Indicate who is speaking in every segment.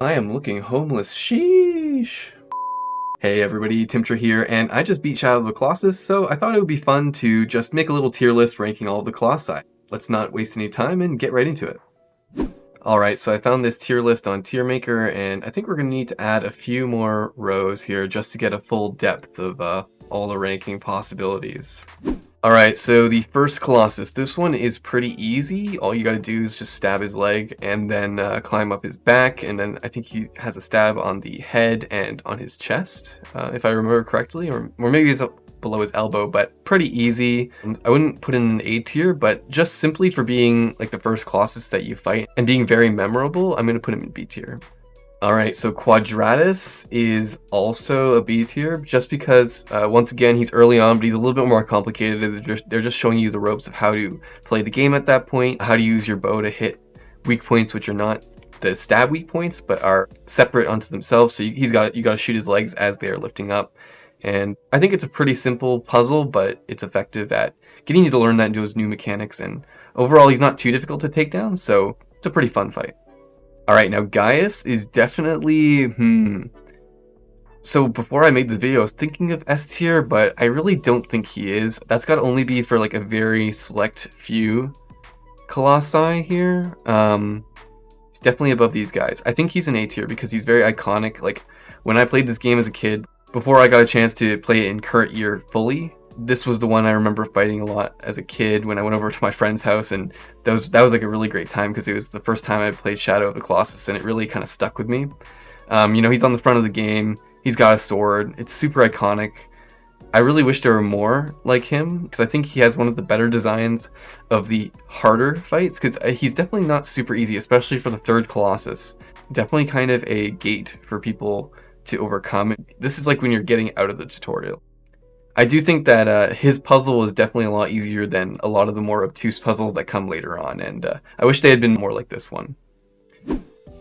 Speaker 1: I am looking homeless. Sheesh. Hey everybody, Timtra here, and I just beat Shadow of the Colossus, so I thought it would be fun to just make a little tier list ranking all of the Colossi. Let's not waste any time and get right into it. Alright, so I found this tier list on TierMaker, and I think we're going to need to add a few more rows here just to get a full depth of all the ranking possibilities. Alright, so the first Colossus, this one is pretty easy. All you gotta do is just stab his leg and then climb up his back, and then I think he has a stab on the head and on his chest, if I remember correctly, or maybe it's up below his elbow, but pretty easy. I wouldn't put in an A tier, but just simply for being like the first Colossus that you fight and being very memorable, I'm gonna put him in B tier. Alright, so Quadratus is also a B tier, just because, once again, he's early on, but he's a little bit more complicated. They're just showing you the ropes of how to play the game at that point, how to use your bow to hit weak points, which are not the stab weak points, but are separate unto themselves. So you gotta shoot his legs as they are lifting up. And I think it's a pretty simple puzzle, but it's effective at getting you to learn that into those new mechanics, and overall he's not too difficult to take down, so it's a pretty fun fight. Alright, now Gaius is definitely, So before I made this video, I was thinking of S tier, but I really don't think he is. That's got to only be for like a very select few Colossi here. He's definitely above these guys. I think he's an A tier because he's very iconic. Like, when I played this game as a kid, before I got a chance to play it in current year fully, this was the one I remember fighting a lot as a kid when I went over to my friend's house, and that was like a really great time because it was the first time I played Shadow of the Colossus, and it really kind of stuck with me. You know, he's on the front of the game, he's got a sword, it's super iconic. I really wish there were more like him, because I think he has one of the better designs of the harder fights, because he's definitely not super easy, especially for the third Colossus. Definitely kind of a gate for people to overcome. This is like when you're getting out of the tutorial. I do think that his puzzle is definitely a lot easier than a lot of the more obtuse puzzles that come later on, and I wish they had been more like this one.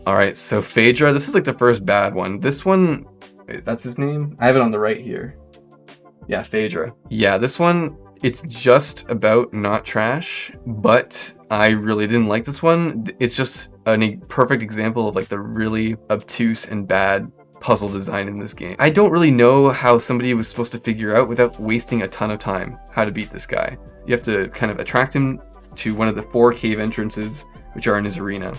Speaker 1: Alright, so Phaedra, this is like the first bad one. This one, that's his name? I have it on the right here. Yeah, Phaedra. Yeah, this one, it's just about not trash, but I really didn't like this one. It's just a perfect example of like the really obtuse and bad puzzle design in this game. I don't really know how somebody was supposed to figure out, without wasting a ton of time, how to beat this guy. You have to kind of attract him to one of the 4 cave entrances, which are in his arena.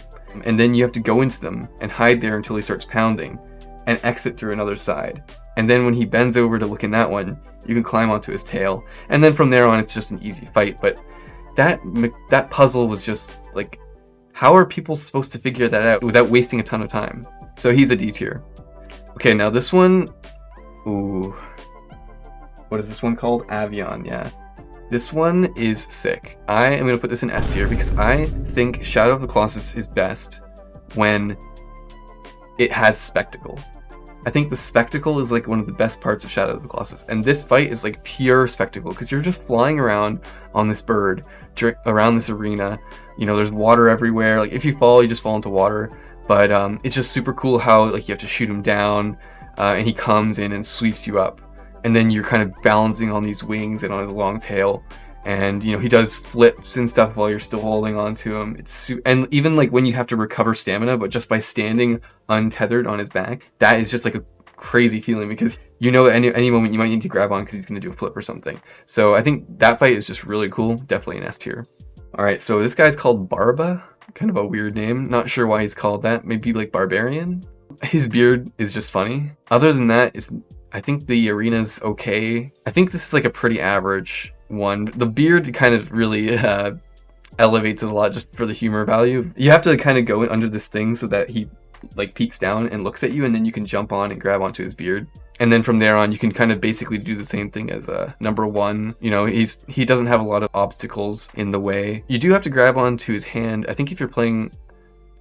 Speaker 1: And then you have to go into them and hide there until he starts pounding, and exit through another side. And then when he bends over to look in that one, you can climb onto his tail. And then from there on, it's just an easy fight. But that puzzle was just like, how are people supposed to figure that out without wasting a ton of time? So he's a D tier. Okay, now this one, ooh, what is this one called? Avion, yeah. This one is sick. I am going to put this in S tier because I think Shadow of the Colossus is best when it has spectacle. I think the spectacle is like one of the best parts of Shadow of the Colossus, and this fight is like pure spectacle because you're just flying around on this bird, around this arena. You know, there's water everywhere. Like, if you fall, you just fall into water. But it's just super cool how like you have to shoot him down, and he comes in and sweeps you up, and then you're kind of balancing on these wings and on his long tail, and you know he does flips and stuff while you're still holding on to him. And even like when you have to recover stamina, but just by standing untethered on his back, that is just like a crazy feeling because you know at any moment you might need to grab on because he's going to do a flip or something. So I think that fight is just really cool. Definitely an S tier. All right, so this guy's called Barba. Kind of a weird name. Not sure why he's called that. Maybe like Barbarian? His beard is just funny. Other than that, I think the arena's okay. I think this is like a pretty average one. The beard kind of really elevates it a lot just for the humor value. You have to kind of go under this thing so that he like peeks down and looks at you, and then you can jump on and grab onto his beard. And then from there on, you can kind of basically do the same thing as number 1. You know, he doesn't have a lot of obstacles in the way. You do have to grab onto his hand. I think if you're playing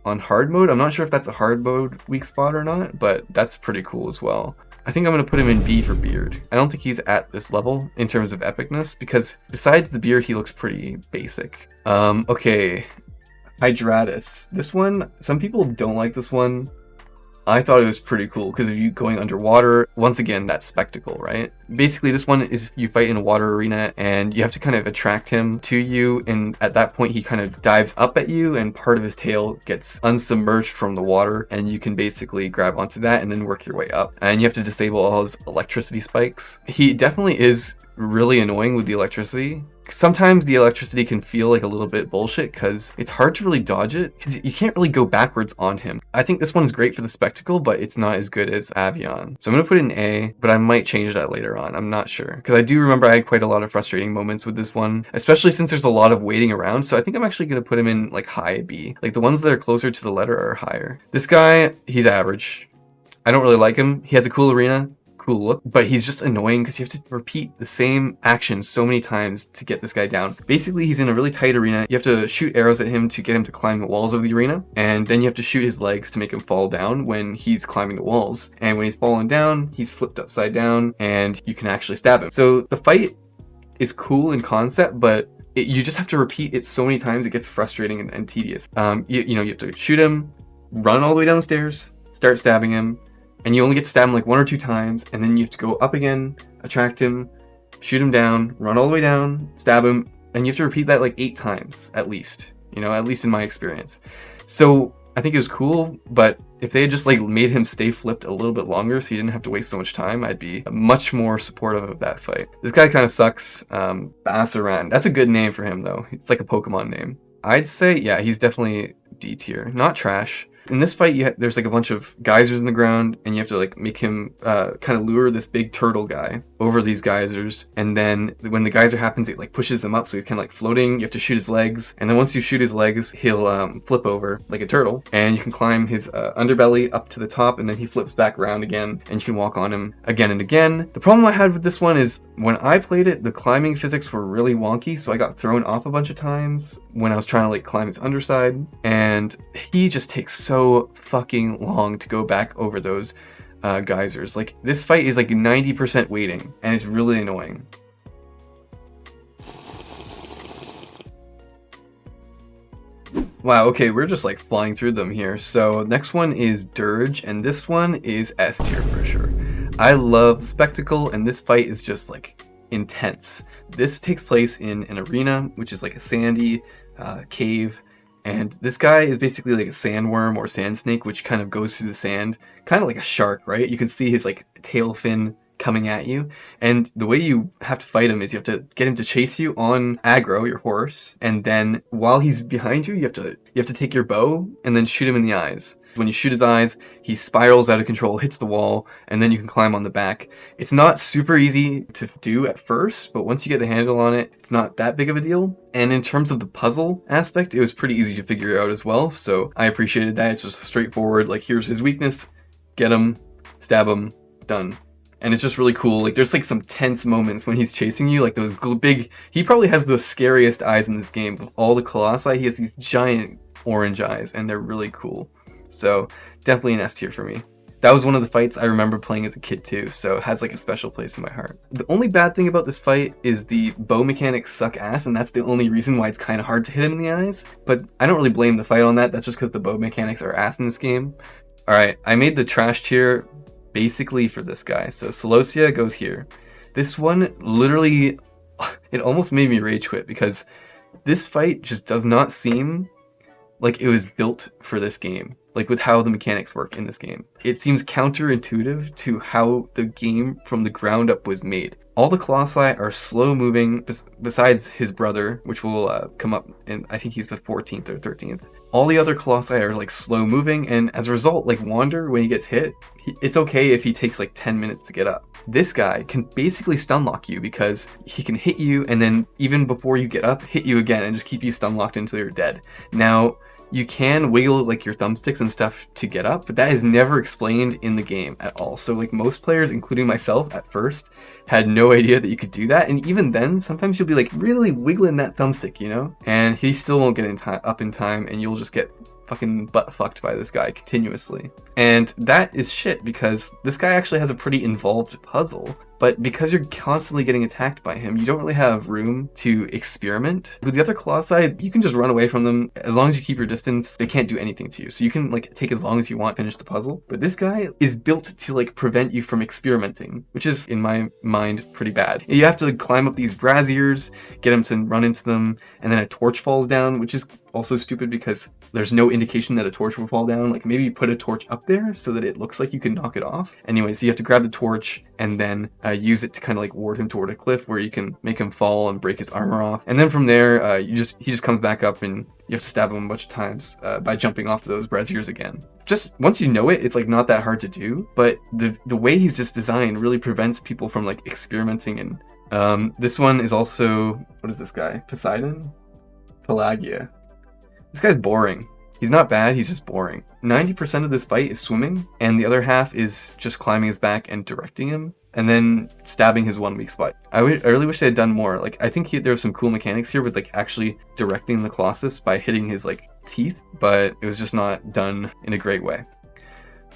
Speaker 1: on hard mode, I'm not sure if that's a hard mode weak spot or not, but that's pretty cool as well. I think I'm going to put him in B for beard. I don't think he's at this level in terms of epicness, because besides the beard, he looks pretty basic. Okay, Hydratus. This one, some people don't like this one. I thought it was pretty cool because of you going underwater. Once again, that spectacle, right? Basically, this one is you fight in a water arena and you have to kind of attract him to you. And at that point, he kind of dives up at you and part of his tail gets unsubmerged from the water. And you can basically grab onto that and then work your way up. And you have to disable all his electricity spikes. He definitely is really annoying with the electricity. Sometimes the electricity can feel like a little bit bullshit because it's hard to really dodge it because you can't really go backwards on him. I think this one is great for the spectacle, but it's not as good as Avion. So I'm going to put it in A, but I might change that later on. I'm not sure because I do remember I had quite a lot of frustrating moments with this one, especially since there's a lot of waiting around. So I think I'm actually going to put him in like high B. Like the ones that are closer to the letter are higher. This guy, he's average. I don't really like him. He has a cool arena. Cool look, but he's just annoying because you have to repeat the same action so many times to get this guy down. Basically, he's in a really tight arena. You have to shoot arrows at him to get him to climb the walls of the arena, and then you have to shoot his legs to make him fall down when he's climbing the walls. And when he's falling down, he's flipped upside down, and you can actually stab him. So the fight is cool in concept, but you just have to repeat it so many times it gets frustrating and tedious. You have to shoot him, run all the way down the stairs, start stabbing him, and you only get to stab him like 1 or 2 times, and then you have to go up again, attract him, shoot him down, run all the way down, stab him, and you have to repeat that like 8 times at least, at least in my experience. So I think it was cool, but if they had just like made him stay flipped a little bit longer so he didn't have to waste so much time, I'd be much more supportive of that fight. This guy kind of sucks. Basaran. That's a good name for him though. It's like a Pokemon name. I'd say, yeah, he's definitely D tier. Not trash. In this fight, there's like a bunch of geysers in the ground, and you have to like make him kind of lure this big turtle guy over these geysers. And then when the geyser happens, it like pushes him up, so he's kind of like floating. You have to shoot his legs, and then once you shoot his legs, he'll flip over like a turtle, and you can climb his underbelly up to the top, and then he flips back around again, and you can walk on him again and again. The problem I had with this one is when I played it, the climbing physics were really wonky, so I got thrown off a bunch of times when I was trying to like climb his underside, and he just takes so fucking long to go back over those geysers. Like this fight is like 90% waiting, and it's really annoying. Wow, okay, we're just like flying through them here. So next one is Dirge, and this one is S tier for sure. I love the spectacle, and this fight is just like intense. This takes place in an arena, which is like a sandy cave. And this guy is basically like a sandworm or sand snake, which kind of goes through the sand, kind of like a shark, right? You can see his like tail fin coming at you. And the way you have to fight him is you have to get him to chase you on aggro, your horse. And then while he's behind you, you have to take your bow and then shoot him in the eyes. When you shoot his eyes, he spirals out of control, hits the wall, and then you can climb on the back. It's not super easy to do at first, but once you get the handle on it, it's not that big of a deal. And in terms of the puzzle aspect, it was pretty easy to figure out as well, so I appreciated that. It's just straightforward, like here's his weakness, get him, stab him, done. And it's just really cool. Like there's like some tense moments when he's chasing you, like those big, he probably has the scariest eyes in this game. Of all the Colossi, he has these giant orange eyes, and they're really cool. So definitely an S tier for me. That was one of the fights I remember playing as a kid too, so it has like a special place in my heart. The only bad thing about this fight is the bow mechanics suck ass, and that's the only reason why it's kind of hard to hit him in the eyes. But I don't really blame the fight on that. That's just because the bow mechanics are ass in this game. Alright, I made the trash tier basically for this guy. So Colossi goes here. This one literally, it almost made me rage quit because this fight just does not seem like it was built for this game, like with how the mechanics work in this game. It seems counterintuitive to how the game from the ground up was made. All the Colossi are slow moving, besides his brother, which will come up in, I think he's the 14th or 13th. All the other Colossi are like slow moving, and as a result, like Wander, when he gets hit, it's okay if he takes like 10 minutes to get up. This guy can basically stun lock you because he can hit you and then even before you get up, hit you again and just keep you stun locked until you're dead. Now, you can wiggle like your thumbsticks and stuff to get up, but that is never explained in the game at all. So like most players, including myself at first, had no idea that you could do that. And even then, sometimes you'll be like really wiggling that thumbstick, and he still won't get up in time, and you'll just get fucking butt fucked by this guy continuously. And that is shit, because this guy actually has a pretty involved puzzle. But because you're constantly getting attacked by him, you don't really have room to experiment. With the other colossi, you can just run away from them. As long as you keep your distance, they can't do anything to you. So you can like take as long as you want, finish the puzzle. But this guy is built to like prevent you from experimenting, which is, in my mind, pretty bad. You have to like, climb up these braziers, get him to run into them, and then a torch falls down, which is also stupid because there's no indication that a torch will fall down. Like maybe put a torch up there so that it looks like you can knock it off. Anyway, so you have to grab the torch and then use it to kind of like ward him toward a cliff where you can make him fall and break his armor off. And then from there, he just comes back up and you have to stab him a bunch of times by jumping off those braziers again. Just once you know it, it's like not that hard to do, but the way he's just designed really prevents people from like experimenting. And this one is also, what is this guy? Poseidon? Pelagia. This guy's boring. He's not bad, he's just boring. 90% of this fight is swimming, and the other half is just climbing his back and directing him, and then stabbing his one weak spot. I really wish they had done more. Like, I think there was some cool mechanics here with like actually directing the Colossus by hitting his like teeth, but it was just not done in a great way.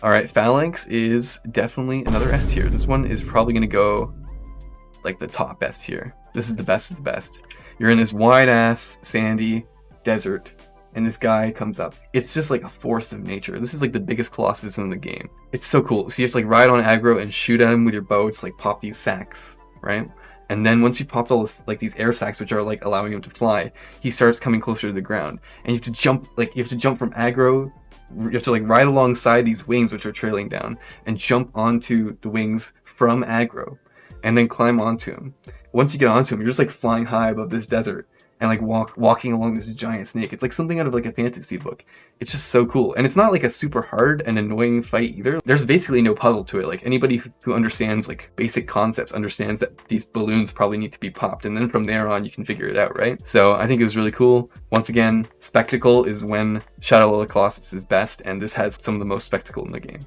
Speaker 1: Alright, Phalanx is definitely another S tier. This one is probably gonna go like the top S tier. This is the best of the best. You're in this wide ass, sandy desert, and this guy comes up. It's just like a force of nature. This is like the biggest Colossus in the game. It's so cool. So you have to like ride on aggro and shoot at him with your bow to like pop these sacks, right? And then once you've popped all this, like these air sacs, which are like allowing him to fly, he starts coming closer to the ground. And you have to jump, like you have to jump from aggro. You have to like ride alongside these wings which are trailing down and jump onto the wings from aggro and then climb onto him. Once you get onto him, you're just like flying high above this desert and like walking along this giant snake. It's like something out of like a fantasy book. It's just so cool. And it's not like a super hard and annoying fight either. There's basically no puzzle to it. Like anybody who understands like basic concepts understands that these balloons probably need to be popped, and then from there on you can figure it out, right? So I think it was really cool. Once again, spectacle is when Shadow of the Colossus is best, and this has some of the most spectacle in the game.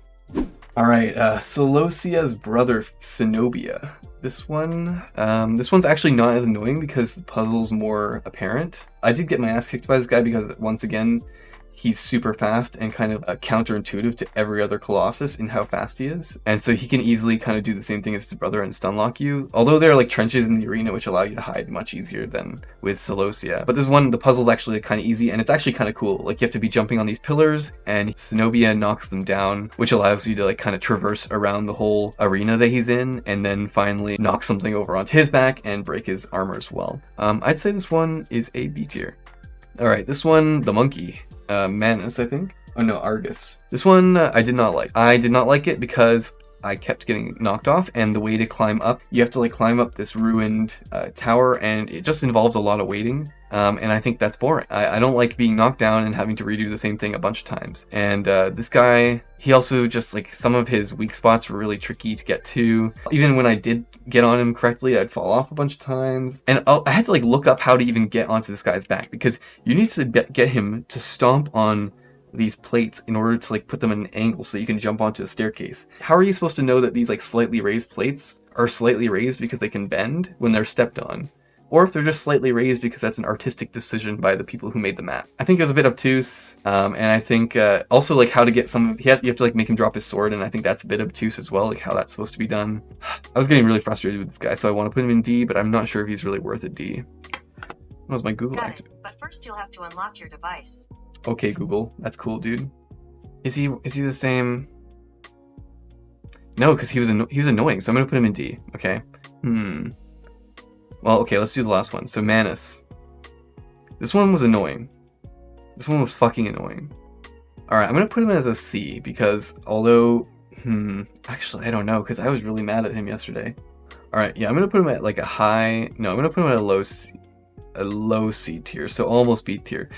Speaker 1: Alright, Seleucia's brother, Cenobia. This one's actually not as annoying because the puzzle's more apparent. I did get my ass kicked by this guy because, once again, he's super fast and kind of counterintuitive to every other Colossus in how fast he is. And so he can easily kind of do the same thing as his brother and stun lock you. Although there are like trenches in the arena which allow you to hide much easier than with Seleucia. But this one, the puzzle's actually kind of easy and it's actually kind of cool. Like you have to be jumping on these pillars and Cenobia knocks them down, which allows you to like kind of traverse around the whole arena that he's in and then finally knock something over onto his back and break his armor as well. I'd say this one is a B tier. Alright, this one, the monkey. Manus, I think. Oh no, Argus. This one I did not like. I did not like it because I kept getting knocked off, and the way to climb up, you have to like climb up this ruined tower, and it just involved a lot of waiting. And I think that's boring. I don't like being knocked down and having to redo the same thing a bunch of times. And this guy, he also just like, some of his weak spots were really tricky to get to. Even when I did get on him correctly, I'd fall off a bunch of times. And I had to like look up how to even get onto this guy's back, because you need to get him to stomp on these plates in order to like put them in an angle so you can jump onto a staircase. How are you supposed to know that these like slightly raised plates are slightly raised because they can bend when they're stepped on? Or if they're just slightly raised because that's an artistic decision by the people who made the map. I think it was a bit obtuse, and I think also like how to get some, you have to like make him drop his sword, and I think that's a bit obtuse as well, like how that's supposed to be done. I was getting really frustrated with this guy, so I want to put him in D, but I'm not sure if he's really worth a D. That was my Google active.
Speaker 2: But first you'll have to unlock your device.
Speaker 1: Okay, Google, that's cool, dude. Is he the same? No, because he was annoying, so I'm gonna put him in D. Okay. Well, okay, let's do the last one. So Manus. This one was annoying. This one was fucking annoying. Alright, I'm gonna put him as a C because although, actually I don't know, because I was really mad at him yesterday. Alright, yeah, I'm gonna put him at like a high, no, I'm gonna put him at a low C tier, so almost B tier.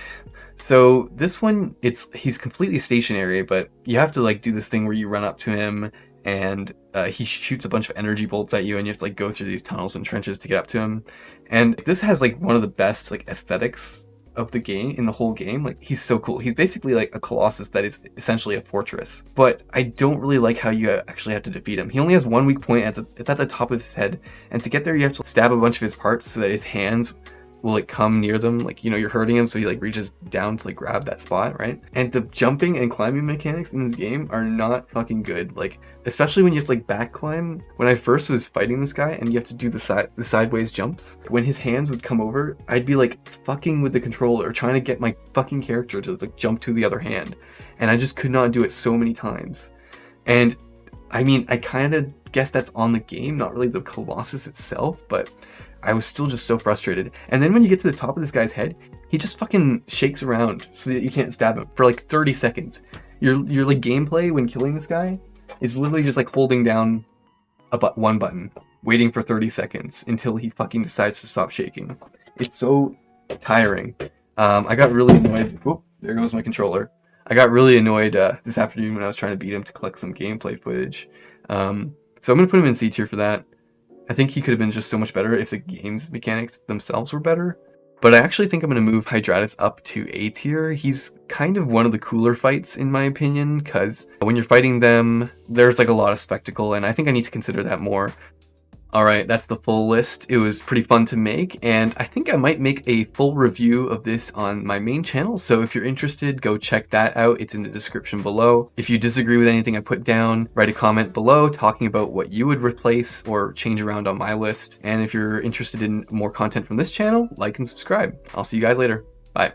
Speaker 1: So this one, he's completely stationary, but you have to like do this thing where you run up to him and he shoots a bunch of energy bolts at you, and you have to like go through these tunnels and trenches to get up to him. And this has like one of the best like aesthetics of the game, in the whole game. Like he's so cool. He's basically like a Colossus that is essentially a fortress. But I don't really like how you actually have to defeat him. He only has one weak point, and it's at the top of his head. And to get there, you have to stab a bunch of his parts so that his hands will like come near them, like, you know, you're hurting him, so he like reaches down to like grab that spot, right? And the jumping and climbing mechanics in this game are not fucking good. Like, especially when you have to like back climb. When I first was fighting this guy and you have to do the sideways jumps, when his hands would come over, I'd be like fucking with the controller trying to get my fucking character to like jump to the other hand, and I just could not do it so many times. And I mean, I kind of guess that's on the game, not really the Colossus itself, but I was still just so frustrated. And then when you get to the top of this guy's head, he just fucking shakes around so that you can't stab him for like 30 seconds. Your like gameplay when killing this guy is literally just like holding down one button, waiting for 30 seconds until he fucking decides to stop shaking. It's so tiring. I got really annoyed. Whoop, there goes my controller. I got really annoyed this afternoon when I was trying to beat him to collect some gameplay footage. So I'm going to put him in C tier for that. I think he could have been just so much better if the game's mechanics themselves were better. But I actually think I'm going to move Hydratus up to A tier. He's kind of one of the cooler fights in my opinion, because when you're fighting them, there's like a lot of spectacle, and I think I need to consider that more. Alright, that's the full list. It was pretty fun to make, and I think I might make a full review of this on my main channel, so if you're interested, go check that out. It's in the description below. If you disagree with anything I put down, write a comment below talking about what you would replace or change around on my list. And if you're interested in more content from this channel, like and subscribe. I'll see you guys later. Bye.